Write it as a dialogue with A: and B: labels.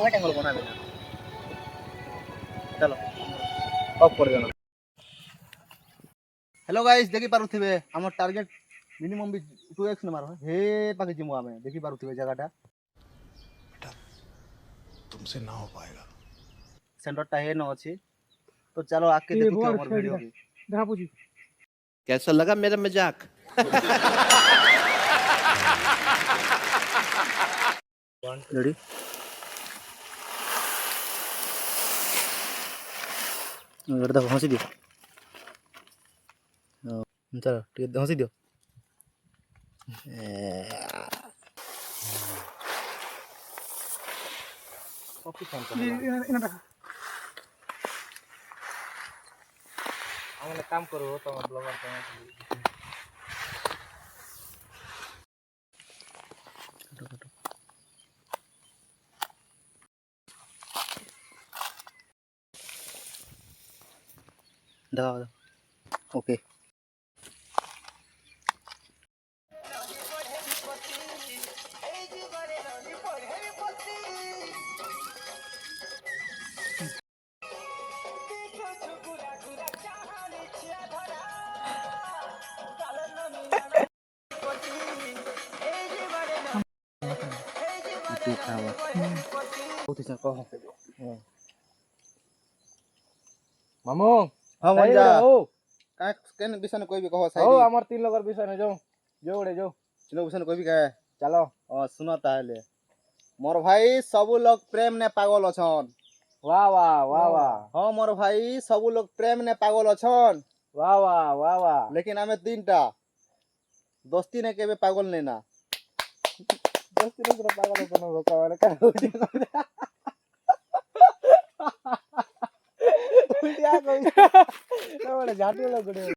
A: white angle बना देना चलो ऑफ कर देना हेलो गाइस देखि पारुथिबे हमर टारगेट मिनिमम भी 2x न मारो हे पाके जिमु आमे देखि पारुथिबे जगहटा
B: बेटा तुमसे ना हो पाएगा
A: सेंटरटा हे न अछि तो चलो आके देखि के हमर वीडियो की
C: देखा पूछी
D: कैसा लगा मेरा मजाक
A: रेडी गर्दा हंसी दियो चलो ठीक हंसी दियो कॉपी फोन कर हमने काम करो तो ब्लॉगर का दाओ ओके बहुत ही कहो
C: मामू
A: हां
C: सही
A: मंजा
C: हो
A: का केन विषय में कोई भी कहो सही
C: हो हमर 3 लोगर विषय में जो उड़े जो
A: चलो विषय में कोई भी कहे
C: चलो
A: सुनो ताहले मोर भाई सब लोग प्रेम ने पागल अछन
C: वाह वाह वाह वाह
A: हां मोर भाई सब लोग प्रेम ने पागल अछन
C: वाह वाह वाह वाह
A: लेकिन हमें तीनटा दोस्ती ने केबे पागल नहीं ना
C: दोस्ती ने पूरा पागल बनो रोका वाले का उल्टिया कोई तो बड़े झाटी लोग